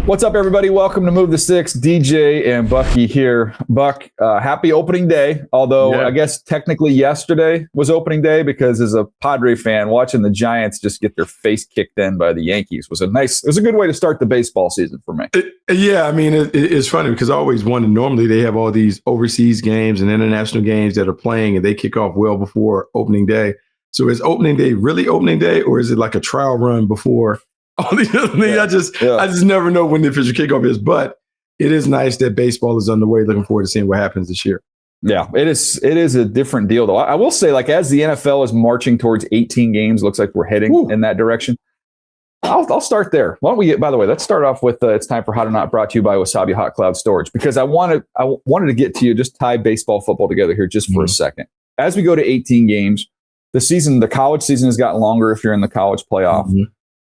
What's up, everybody? Welcome to Move the Six. DJ and Bucky here. Buck, happy opening day. Although I guess technically yesterday was opening day because as a Padre fan, watching the Giants just get their face kicked in by the Yankees was it was a good way to start the baseball season for me. It's funny because I always wondered, normally they have all these overseas games and international games that are playing and they kick off well before opening day. So is opening day really opening day, or is it like a trial run before all the other things? I just never know when the official kickoff is, but it is nice that baseball is underway. Looking forward to seeing what happens this year. Yeah, it is a different deal, though. I will say, like, as the NFL is marching towards 18 games, looks like we're heading in that direction. I'll start there. Why don't we by the way, let's start off with it's time for How to Not, brought to you by Wasabi Hot Cloud Storage, because I wanted to get to you, just tie baseball, football together here just for a second. As we go to 18 games, the college season has gotten longer if you're in the college playoff. Mm-hmm.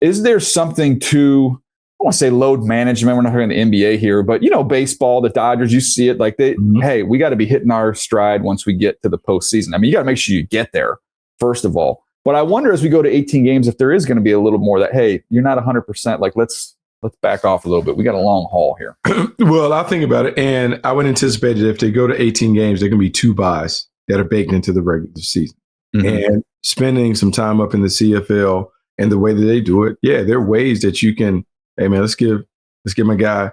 Is there something to, I don't want to say load management, we're not hearing the NBA here, but baseball, the Dodgers, you see it like hey, we got to be hitting our stride once we get to the postseason. I mean, you got to make sure you get there, first of all. But I wonder as we go to 18 games, if there is going to be a little more that, hey, you're not 100%, like let's back off a little bit. We got a long haul here. Well, I'll think about it. And I would anticipate that if they go to 18 games, there can be 2 buys that are baked into the regular season. Mm-hmm. And spending some time up in the CFL and the way that they do it, there are ways that you can, hey man, let's give my guy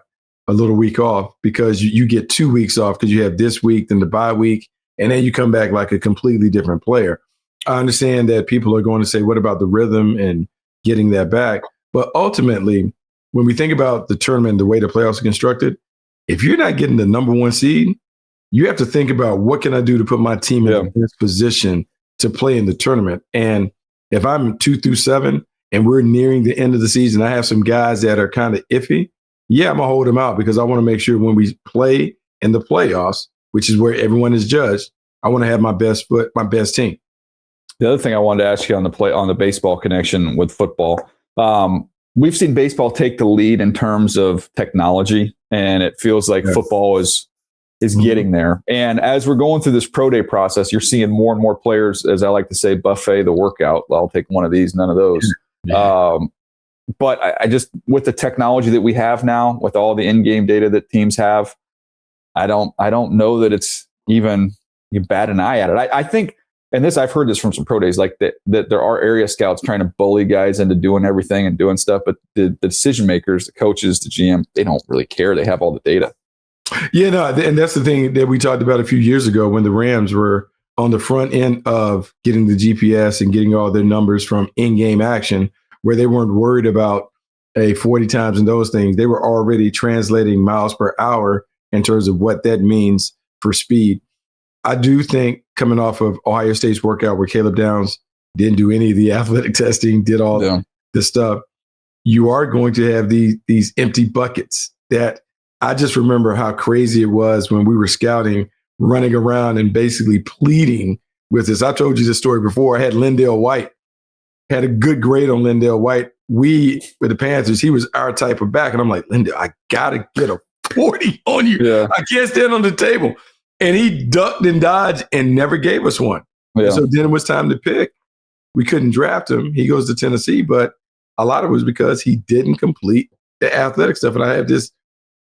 a little week off, because you get 2 weeks off because you have this week, then the bye week, and then you come back like a completely different player. I understand that people are going to say, what about the rhythm and getting that back? But ultimately, when we think about the tournament, the way the playoffs are constructed, if you're not getting the number 1 seed, you have to think about, what can I do to put my team in this position to play in the tournament? And if I'm 2 through 7 and we're nearing the end of the season, I have some guys that are kind of iffy. I'm going to hold them out because I want to make sure when we play in the playoffs, which is where everyone is judged, I want to have my best team. The other thing I wanted to ask you on the baseball connection with football, we've seen baseball take the lead in terms of technology, and it feels like football is getting there. And as we're going through this pro day process, you're seeing more and more players, as I like to say, buffet the workout. I'll take one of these, none of those. But I just, with the technology that we have now, with all the in-game data that teams have, I don't know that it's even, you bat an eye at it. I think, and I've heard this from some pro days, like that there are area scouts trying to bully guys into doing everything and doing stuff, but the decision makers, the coaches, the GM, they don't really care. They have all the data. And that's the thing that we talked about a few years ago when the Rams were on the front end of getting the GPS and getting all their numbers from in-game action, where they weren't worried about 40 times and those things. They were already translating miles per hour in terms of what that means for speed. I do think, coming off of Ohio State's workout where Caleb Downs didn't do any of the athletic testing, did all the stuff, you are going to have these empty buckets that I just remember how crazy it was when we were scouting, running around and basically pleading with this. I told you this story before. I had Lindale White, had a good grade on Lindale White. With the Panthers, he was our type of back. And I'm like, Lindale, I got to get a 40 on you. Yeah. I can't stand on the table. And he ducked and dodged and never gave us one. Yeah. So then it was time to pick. We couldn't draft him. He goes to Tennessee, but a lot of it was because he didn't complete the athletic stuff. And I have this,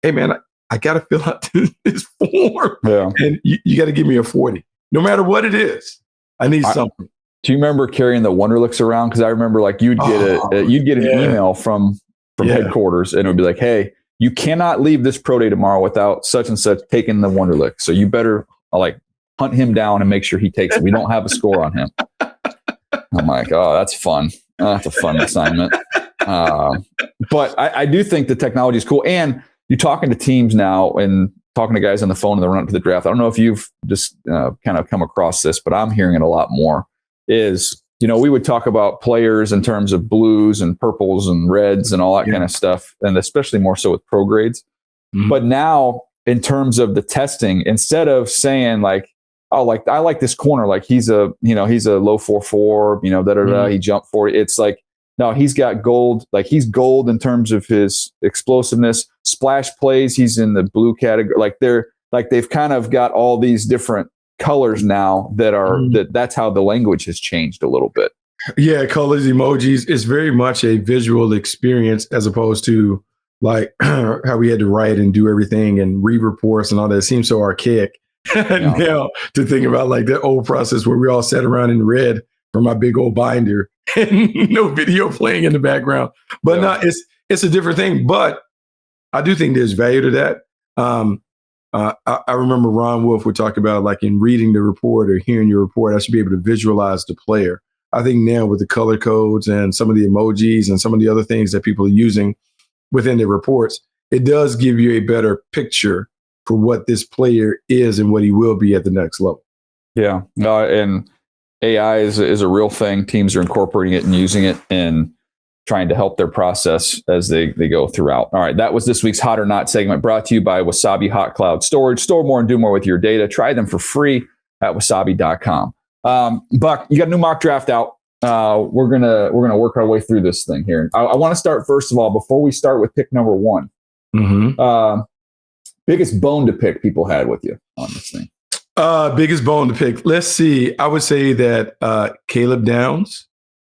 hey man, I got to fill out this form, and you got to give me a 40, no matter what it is. I need something. Do you remember carrying the Wonderlicks around? Because I remember, like, you'd get an email from headquarters, and it would be like, hey, you cannot leave this pro day tomorrow without such and such taking the Wonderlick. So you better hunt him down and make sure he takes it. We don't have a score on him. I'm like, oh, that's fun. That's a fun assignment. But I do think the technology is cool. And you're talking to teams now and talking to guys on the phone in the run up to the draft. I don't know if you've just kind of come across this, but I'm hearing it a lot more. We would talk about players in terms of blues and purples and reds and all that kind of stuff, and especially more so with pro grades. Mm-hmm. But now, in terms of the testing, instead of saying I like this corner, like he's a low 4.4, he jumped 40. It's like, no, he's got gold. Like, he's gold in terms of his explosiveness. Splash plays, he's in the blue category. They've kind of got all these different colors now that are that's how the language has changed a little bit. Yeah, colors, emojis. It's very much a visual experience as opposed to like how we had to write and do everything and read reports and all that. It seems so archaic now to think about like that old process where we all sat around and read from my big old binder and no video playing in the background. But no, it's a different thing. But I do think there's value to that. I remember Ron Wolf would talk about like in reading the report or hearing your report, I should be able to visualize the player. I think now with the color codes and some of the emojis and some of the other things that people are using within their reports, it does give you a better picture for what this player is and what he will be at the next level. Yeah. And AI is a real thing. Teams are incorporating it and using it and trying to help their process as they go throughout. All right. That was this week's Hot or Not segment, brought to you by Wasabi Hot Cloud Storage. Store more and do more with your data. Try them for free at wasabi.com. Buck, you got a new mock draft out. We're gonna work our way through this thing here. I want to start first of all, before we start with pick number one. Biggest bone to pick people had with you on this thing. Biggest bone to pick. Let's see. I would say that Caleb Downs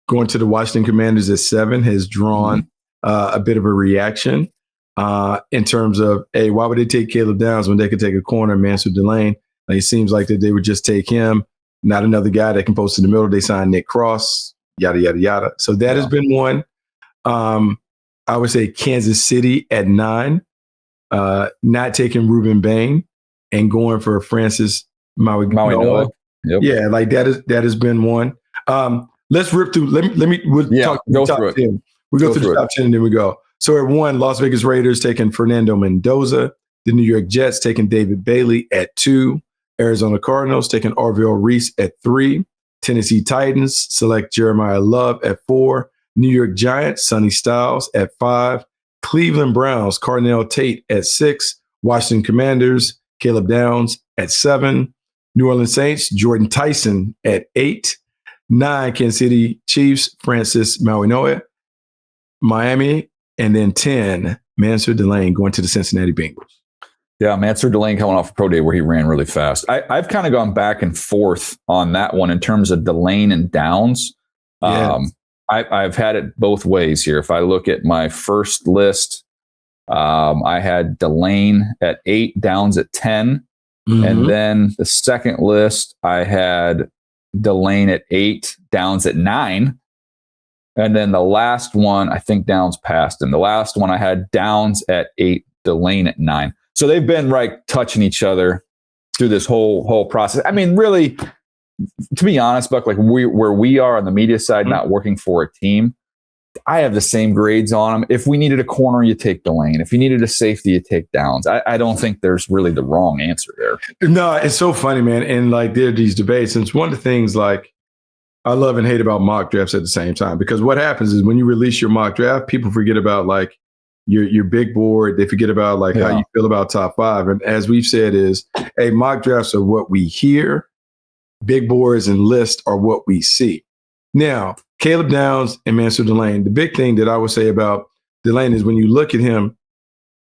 going to the Washington Commanders at 7 has drawn a bit of a reaction in terms of, hey, why would they take Caleb Downs when they could take a corner, Mansur Delane? Like, it seems like that they would just take him, not another guy that can post in the middle. They signed Nick Cross, yada, yada, yada. So that has been one. I would say Kansas City at 9, not taking Ruben Bain and going for Francis Maui Noah. Yep. Yeah, like that has been one. Let's rip through. We'll talk go top through 10. We go through the top 10 and then we go. So at 1, Las Vegas Raiders taking Fernando Mendoza. The New York Jets taking David Bailey at 2. Arizona Cardinals taking Orville Reese at 3. Tennessee Titans select Jeremiah Love at 4. New York Giants, Sonny Styles at 5. Cleveland Browns, Cardinal Tate at 6. Washington Commanders, Caleb Downs at 7. New Orleans Saints, Jordan Tyson at 8. 9, Kansas City Chiefs, Francis Mauigoa. Miami, and then 10, Mansur Delane going to the Cincinnati Bengals. Yeah, Mansur Delane coming off a pro day where he ran really fast. I've kind of gone back and forth on that one in terms of Delane and Downs. I've had it both ways here. If I look at my first list, I had Delane at 8, Downs at 10. And then the second list, I had Delane at 8, Downs at 9. And then the last one, I think Downs passed him. The last one I had Downs at 8, Delane at 9. So they've been right touching each other through this whole process. I mean, really, to be honest, Buck, like where we are on the media side, not working for a team, I have the same grades on them. If we needed a corner, you take Delane. If you needed a safety, you take Downs. I don't think there's really the wrong answer there. No, it's so funny, man. And like there are these debates. And it's one of the things like I love and hate about mock drafts at the same time, because what happens is when you release your mock draft, people forget about like your big board. They forget about like how you feel about top 5. And as we've said is, hey, mock drafts are what we hear. Big boards and lists are what we see. Now, Caleb Downs and Mansur Delane, the big thing that I would say about Delane is when you look at him,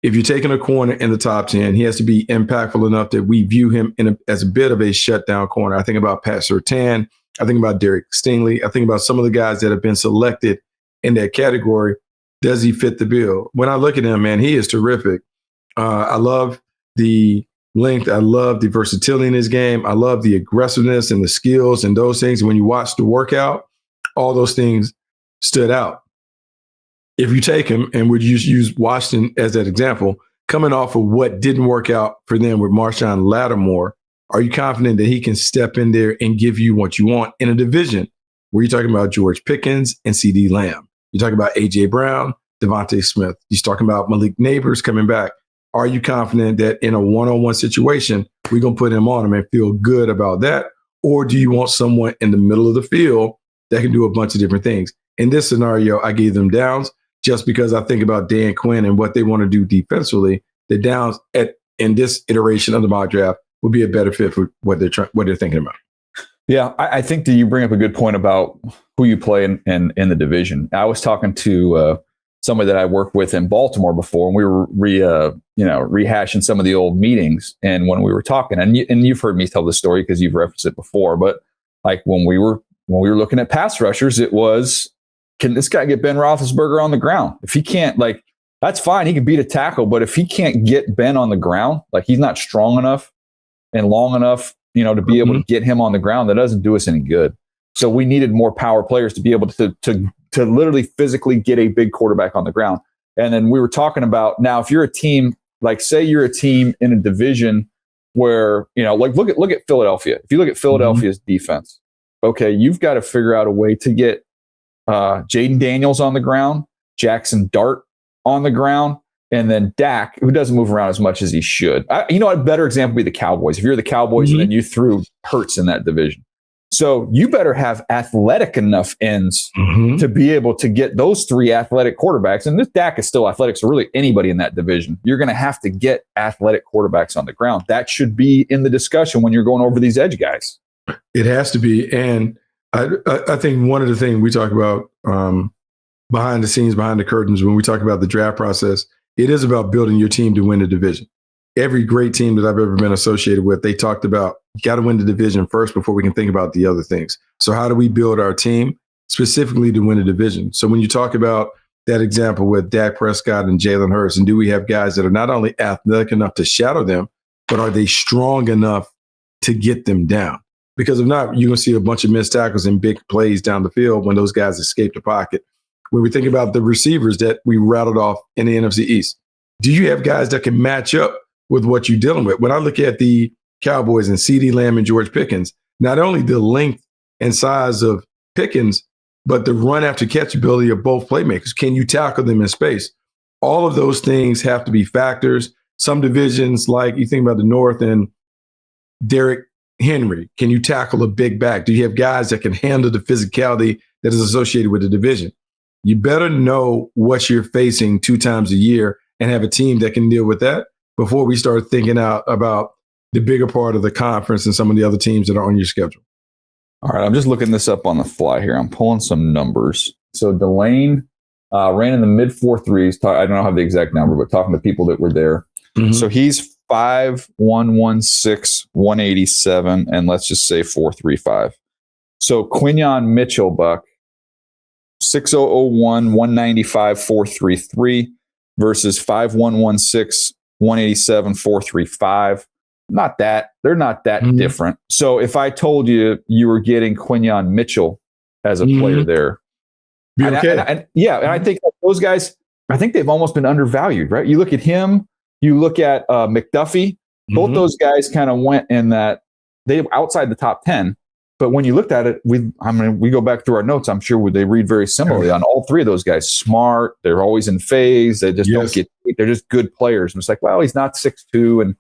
if you're taking a corner in the top 10, he has to be impactful enough that we view him as a bit of a shutdown corner. I think about Pat Surtain. I think about Derek Stingley. I think about some of the guys that have been selected in that category. Does he fit the bill? When I look at him, man, he is terrific. I love the length. I love the versatility in his game. I love the aggressiveness and the skills and those things. When you watch the workout, all those things stood out. If you take him, and would use Washington as that example, coming off of what didn't work out for them with Marshawn Lattimore, are you confident that he can step in there and give you what you want in a division where you're talking about George Pickens and CD Lamb? You're talking about A.J. Brown, Devontae Smith. You're talking about Malik Neighbors coming back. Are you confident that in a one-on-one situation, we're going to put him on him and feel good about that? Or do you want someone in the middle of the field that can do a bunch of different things? In this scenario, I gave them Downs just because I think about Dan Quinn and what they want to do defensively. The Downs in this iteration of the mock draft would be a better fit for what they're thinking about. Yeah, I think that you bring up a good point about who you play in the division. I was talking to somebody that I worked with in Baltimore before, and we were rehashing some of the old meetings. And when we were talking, and you've heard me tell this story because you've referenced it before, but like when we were looking at pass rushers, it was, can this guy get Ben Roethlisberger on the ground? If he can't, like, that's fine. He can beat a tackle, but if he can't get Ben on the ground, like he's not strong enough and long enough, to be able to get him on the ground, that doesn't do us any good. So we needed more power players to be able to literally physically get a big quarterback on the ground. And then we were talking about, now, if you're a team, like say you're a team in a division where, like look at Philadelphia. If you look at Philadelphia's defense, okay, you've got to figure out a way to get Jaden Daniels on the ground, Jackson Dart on the ground, and then Dak, who doesn't move around as much as he should. A better example would be the Cowboys. If you're the Cowboys and then you threw Hurts in that division. So you better have athletic enough ends to be able to get those three athletic quarterbacks. And this Dak is still athletic, so really anybody in that division, you're going to have to get athletic quarterbacks on the ground. That should be in the discussion when you're going over these edge guys. It has to be. And I think one of the things we talk about behind the scenes, behind the curtains, when we talk about the draft process, it is about building your team to win the division. Every great team that I've ever been associated with, they talked about, got to win the division first before we can think about the other things. So how do we build our team specifically to win a division? So when you talk about that example with Dak Prescott and Jalen Hurts, and do we have guys that are not only athletic enough to shadow them, but are they strong enough to get them down? Because if not, you're going to see a bunch of missed tackles and big plays down the field when those guys escape the pocket. When we think about the receivers that we rattled off in the NFC East, do you have guys that can match up with what you're dealing with? When I look at the Cowboys and CeeDee Lamb and George Pickens, not only the length and size of Pickens, but the run after catch ability of both playmakers. Can you tackle them in space? All of those things have to be factors. Some divisions, like you think about the North and Derrick Henry, can you tackle a big back? Do you have guys that can handle the physicality that is associated with the division? You better know what you're facing 2 times a year and have a team that can deal with that before we start thinking out about the bigger part of the conference and some of the other teams that are on your schedule. All right, I'm just looking this up on the fly here. I'm pulling some numbers. So Delane ran in the mid 4.3s. I don't have the exact number, but talking to people that were there. So he's 5'1", 187, and let's just say 4.35. So Quinyon Mitchell, Buck, 6'0", 195, 4.33 versus 5'1", 187, 4.35. They're not that different. So if I told you you were getting Quinyon Mitchell as a player there, and I think those guys, I think they've almost been undervalued, right? You look at him, you look at McDuffie, both those guys kind of went in that they outside the top 10. But when you looked at it, we go back through our notes. I'm sure they read very similarly on all three of those guys. Smart, they're always in phase. They just don't get. They're just good players. And it's like, well, he's not 6'2", and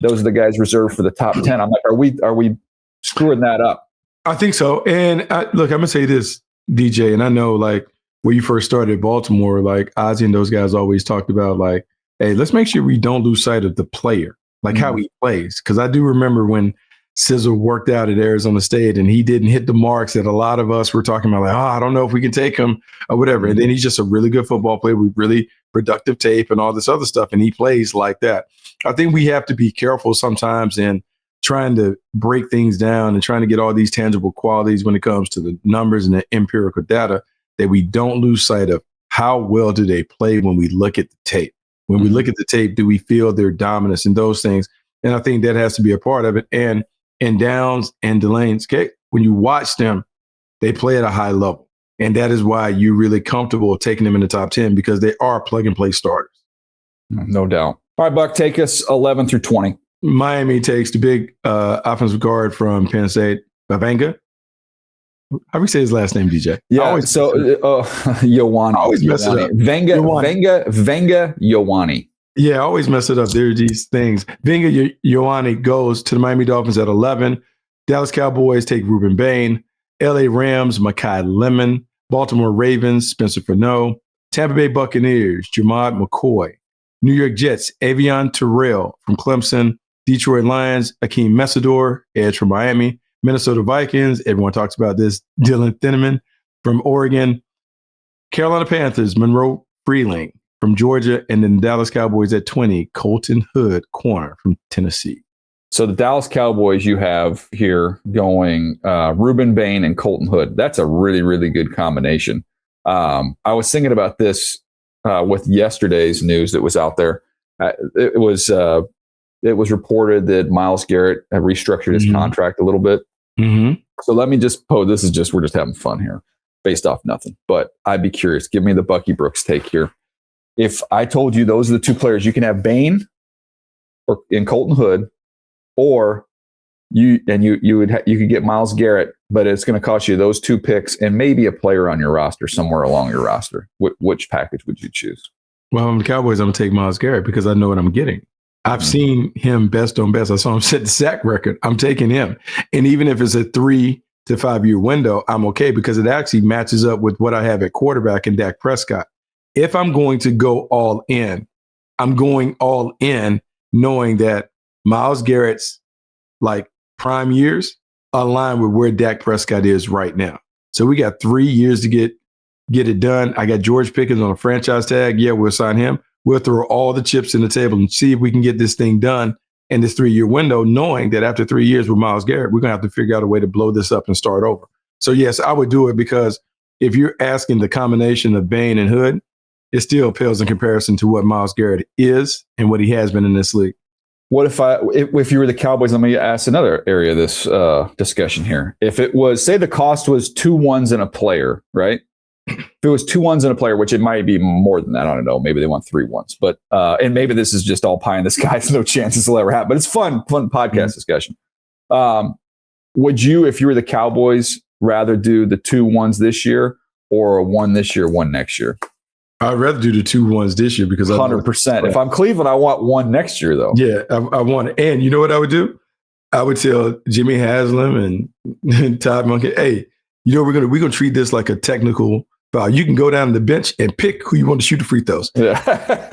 those are the guys reserved for the top 10. I'm like, are we screwing that up? I think so. And look, I'm gonna say this, DJ, and I know like when you first started at Baltimore, like Ozzie and those guys always talked about like, hey, let's make sure we don't lose sight of the player, like how he plays. Because I do remember when Sizzle worked out at Arizona State and he didn't hit the marks that a lot of us were talking about, like, I don't know if we can take him or whatever. And then he's just a really good football player with really productive tape and all this other stuff. And he plays like that. I think we have to be careful sometimes in trying to break things down and trying to get all these tangible qualities when it comes to the numbers and the empirical data, that we don't lose sight of how well do they play when we look at the tape. When we look at the tape, do we feel their dominance and those things? And I think that has to be a part of it. And Downs and Delane's, when you watch them, they play at a high level. And that is why you're really comfortable taking them in the top 10, because they are plug and play starters. No doubt. All right, Buck, take us 11 through 20. Miami takes the big offensive guard from Penn State, Vanga. How do we say his last name, DJ? Yeah, Ioane. I always mess it up. Vanga Ioane. Yeah, I always mess it up. There are these things. Vanga Ioane goes to the Miami Dolphins at 11. Dallas Cowboys take Ruben Bain. LA Rams, Mekhi Lemon. Baltimore Ravens, Spencer Furneaux. Tampa Bay Buccaneers, Jamad McCoy. New York Jets, Avion Terrell from Clemson. Detroit Lions, Akeem Messidor, edge from Miami. Minnesota Vikings, everyone talks about this, Dylan Thieneman from Oregon. Carolina Panthers, Monroe Freeling from Georgia, and then Dallas Cowboys at 20, Colton Hood, corner from Tennessee. So the Dallas Cowboys you have here going Ruben Bain and Colton Hood. That's a really, really good combination. I was thinking about this with yesterday's news that was out there. It was reported that Myles Garrett had restructured his contract a little bit. Mm-hmm. So let me just pose. We're just having fun here, based off nothing. But I'd be curious. Give me the Bucky Brooks take here. If I told you those are the two players, you can have Bain or in Colton Hood, or you could get Myles Garrett, but it's going to cost you those two picks and maybe a player on your roster somewhere along your roster. Which package would you choose? Well, I'm the Cowboys. I'm going to take Myles Garrett because I know what I'm getting. I've seen him best on best. I saw him set the sack record. I'm taking him. And even if it's a 3 to 5 year window, I'm okay because it actually matches up with what I have at quarterback in Dak Prescott. If I'm going to go all in, I'm going all in knowing that Myles Garrett's prime years align with where Dak Prescott is right now. So we got 3 years to get it done. I got George Pickens on a franchise tag. Yeah, we'll sign him. We'll throw all the chips in the table and see if we can get this thing done in this 3 year window, knowing that after 3 years with Myles Garrett, we're going to have to figure out a way to blow this up and start over. So yes, I would do it because if you're asking the combination of Bain and Hood, it still pales in comparison to what Myles Garrett is and what he has been in this league. What if you were the Cowboys? Let me ask another area of this discussion here. If it was, say the cost was 2 ones and a player, right? If it was 2 ones and a player, which it might be more than that, I don't know. Maybe they want 3 ones, but and maybe this is just all pie in the sky. There's no chances it'll ever happen, but it's fun podcast discussion. Would you, if you were the Cowboys, rather do the 2 ones this year or a 1 this year, 1 next year? I'd rather do the 2 ones this year because 100%. If I'm Cleveland, I want 1 next year, though. Yeah, I want it. And you know what I would do? I would tell Jimmy Haslam and Todd Monken, hey, you know, we're gonna treat this like a technical foul. You can go down to the bench and pick who you want to shoot the free throws. Yeah.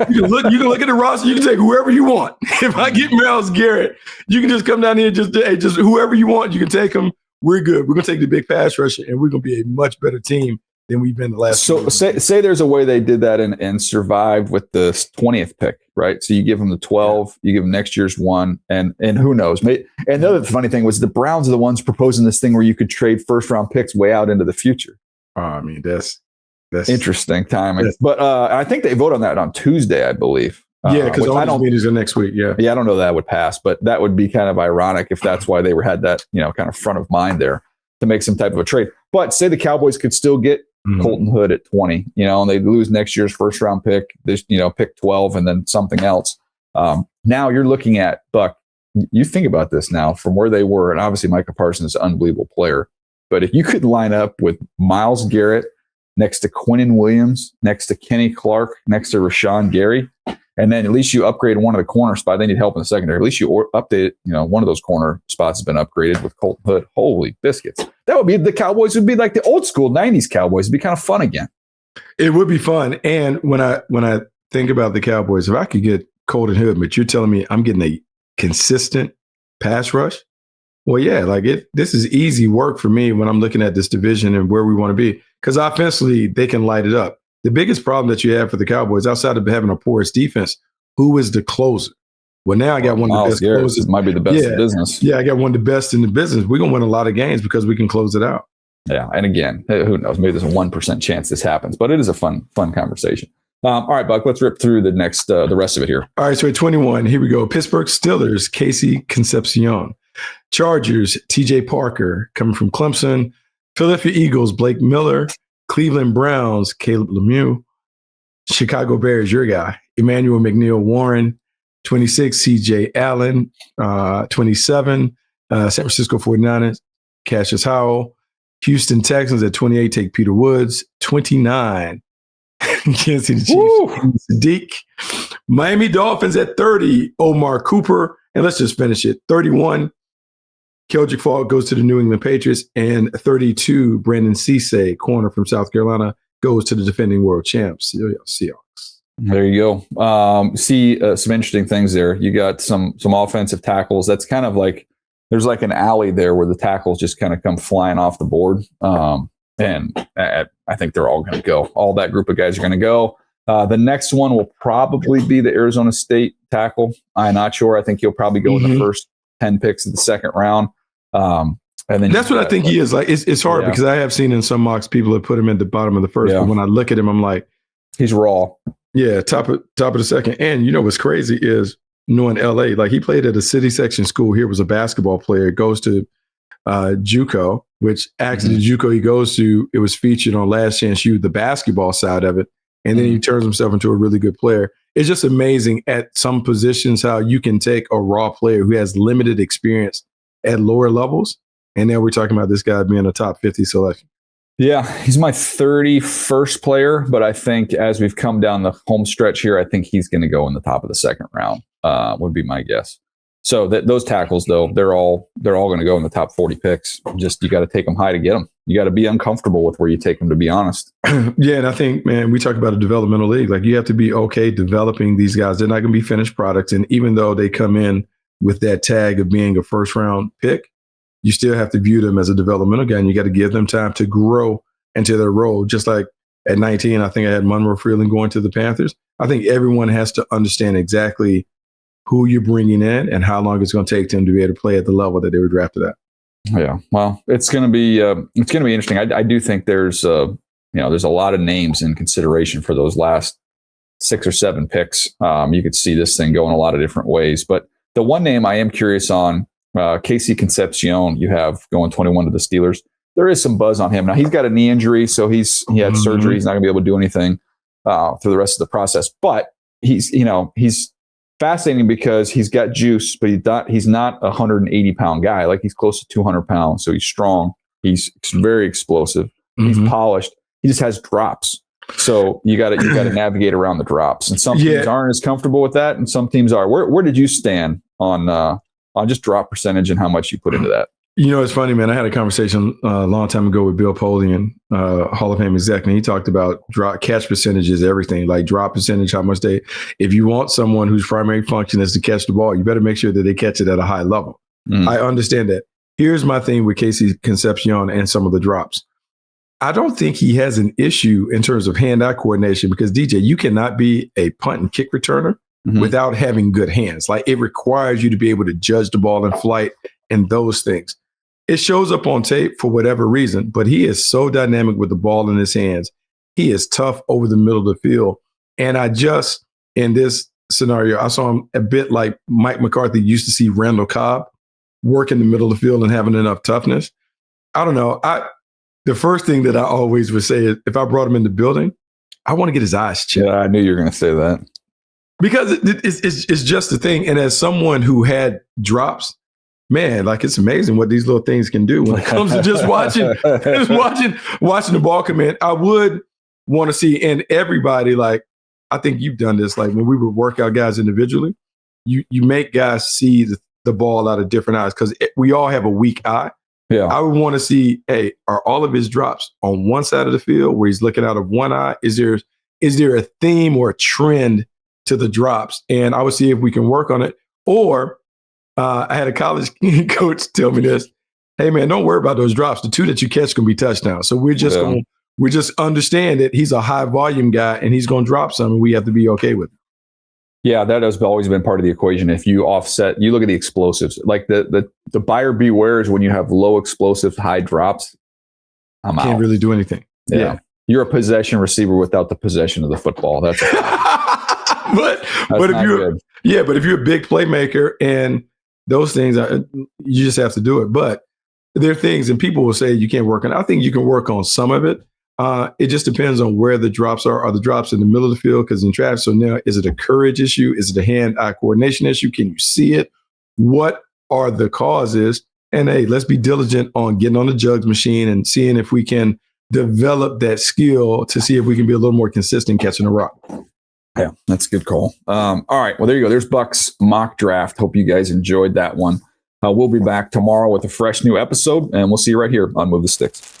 you can look at the roster. You can take whoever you want. If I get Myles Garrett, you can just come down here and just whoever you want. You can take them. We're good. We're gonna take the big pass rusher, and we're gonna be a much better team than we've been the last. So say there's a way they did that and survived with the 20th pick, right? So you give them the 12, you give them next year's 1, and who knows? And the other funny thing was the Browns are the ones proposing this thing where you could trade first round picks way out into the future. I mean, that's interesting timing. But I think they vote on that on Tuesday, I believe. Yeah, because all meetings are next week. Yeah, I don't know that would pass, but that would be kind of ironic if that's why they had that kind of front of mind there to make some type of a trade. But say the Cowboys could still get Colton Hood at 20, and they lose next year's first round pick, this, pick 12 and then something else. Now you're looking at, Buck, you think about this now from where they were. And obviously Micah Parsons is an unbelievable player, but if you could line up with Myles Garrett next to Quinnen Williams, next to Kenny Clark, next to Rashawn Gary, and then at least you upgrade one of the corner spots. They need help in the secondary. At least you update, one of those corner spots has been upgraded with Colton Hood. Holy biscuits. That would be, the Cowboys would be like the old school 90s Cowboys. It'd be kind of fun again. It would be fun. And when I think about the Cowboys, if I could get Colton Hood, but you're telling me I'm getting a consistent pass rush, well, yeah, this is easy work for me when I'm looking at this division and where we want to be. Because offensively, they can light it up. The biggest problem that you have for the Cowboys, outside of having a porous defense, who is the closer? Well, now I got one of the best closers. Might be the best in business. Yeah, I got one of the best in the business. We're going to win a lot of games because we can close it out. Yeah, and again, who knows? Maybe there's a 1% chance this happens, but it is a fun conversation. All right, Buck, let's rip through the rest of it here. All right, so at 21, here we go. Pittsburgh Steelers, Casey Concepcion. Chargers, TJ Parker, coming from Clemson. Philadelphia Eagles, Blake Miller. Cleveland Browns, Caleb Lemieux. Chicago Bears, your guy, Emmanuel McNeil Warren. 26, CJ Allen. 27, San Francisco 49ers, Cassius Howell. Houston Texans at 28, take Peter Woods. 29, Kansas City Chiefs, Sadiq. Miami Dolphins at 30, Omar Cooper. And let's just finish it. 31, Keldrick Falk goes to the New England Patriots. And 32, Brandon Cisse, corner from South Carolina, goes to the defending world champs, Seahawks. There you go. Some interesting things there. You got some offensive tackles. That's kind of like, there's like an alley there where the tackles just kind of come flying off the board. And I think they're all going to go. All that group of guys are going to go. The next one will probably be the Arizona State tackle. I'm not sure. I think he'll probably go in the first 10 picks of the second round. And then that's what I think he is. Like it's hard because I have seen in some mocks people have put him at the bottom of the first. But when I look at him, I'm like, he's raw. Yeah, top of the second. And you know what's crazy is knowing LA, like he played at a city section school here, was a basketball player, goes to JUCO, which actually the JUCO he goes to, it was featured on Last Chance U, the basketball side of it. And then he turns himself into a really good player. It's just amazing at some positions how you can take a raw player who has limited experience at lower levels. And now we're talking about this guy being a top 50 selection. Yeah, he's my 31st player, but I think as we've come down the home stretch here, I think he's going to go in the top of the second round, would be my guess. So those tackles, though, they're all going to go in the top 40 picks. Just you got to take them high to get them. You got to be uncomfortable with where you take them, to be honest. Yeah, and I think, man, we talk about a developmental league. Like you have to be okay developing these guys. They're not going to be finished products. And even though they come in with that tag of being a first round pick, you still have to view them as a developmental guy, and you got to give them time to grow into their role. Just like at 19, I think I had Monroe Freeland going to the Panthers. I think everyone has to understand exactly who you're bringing in and how long it's going to take them to be able to play at the level that they were drafted at. Yeah, well, it's going to be interesting. I do think there's there's a lot of names in consideration for those last 6 or 7 picks. You could see this thing going a lot of different ways, but the one name I am curious on, Casey Concepcion, you have going 21 to the Steelers. There is some buzz on him. Now he's got a knee injury, so he had surgery. He's not going to be able to do anything through the rest of the process. But he's fascinating because he's got juice, but he's not a 180-pound guy. Like he's close to 200 pounds, so he's strong. He's very explosive. He's polished. He just has drops. So you got to navigate around the drops. And some teams aren't as comfortable with that, and some teams are. Where did you stand on just drop percentage and how much you put into that? You know, it's funny, man. I had a conversation a long time ago with Bill Polian, Hall of Fame exec, and he talked about catch percentage is everything, like drop percentage, how much if you want someone whose primary function is to catch the ball, you better make sure that they catch it at a high level. I understand that. Here's my thing with Casey Concepcion and some of the drops. I don't think he has an issue in terms of hand-eye coordination because, DJ, you cannot be a punt and kick returner without having good hands. Like it requires you to be able to judge the ball in flight and those things. It shows up on tape for whatever reason, but he is so dynamic with the ball in his hands. He is tough over the middle of the field. And in this scenario, I saw him a bit like Mike McCarthy used to see Randall Cobb work in the middle of the field and having enough toughness. I don't know. The first thing that I always would say is if I brought him in the building, I want to get his eyes checked. Yeah, I knew you were going to say that. Because it's just the thing. And as someone who had drops, man, like it's amazing what these little things can do when it comes to just watching the ball come in. I would want to see, and everybody, like, I think you've done this, like when we would work out guys individually, you make guys see the ball out of different eyes because we all have a weak eye. Yeah, I would want to see, hey, are all of his drops on one side of the field where he's looking out of one eye? Is there a theme or a trend to the drops? And I would see if we can work on it. Or I had a college coach tell me this: "Hey, man, don't worry about those drops. The 2 that you catch can be touchdowns. So we're just understand that he's a high volume guy and he's going to drop some, and we have to be okay with it." Yeah, that has always been part of the equation. If you offset, you look at the explosives, like the buyer beware is when you have low explosive, high drops. Can't really do anything. Yeah. You're a possession receiver without the possession of the football. That's but if you're a big playmaker and those things, you just have to do it. But there are things, and people will say you can't work on it. I think you can work on some of it. It just depends on where the drops are. Are the drops in the middle of the field? Because in traffic, so now, is it a courage issue? Is it a hand-eye coordination issue? Can you see it? What are the causes? And hey, let's be diligent on getting on the jugs machine and seeing if we can develop that skill to see if we can be a little more consistent catching a rock. Yeah, that's a good call. All right. Well, there you go. There's Buck's mock draft. Hope you guys enjoyed that one. We'll be back tomorrow with a fresh new episode, and we'll see you right here on Move the Sticks.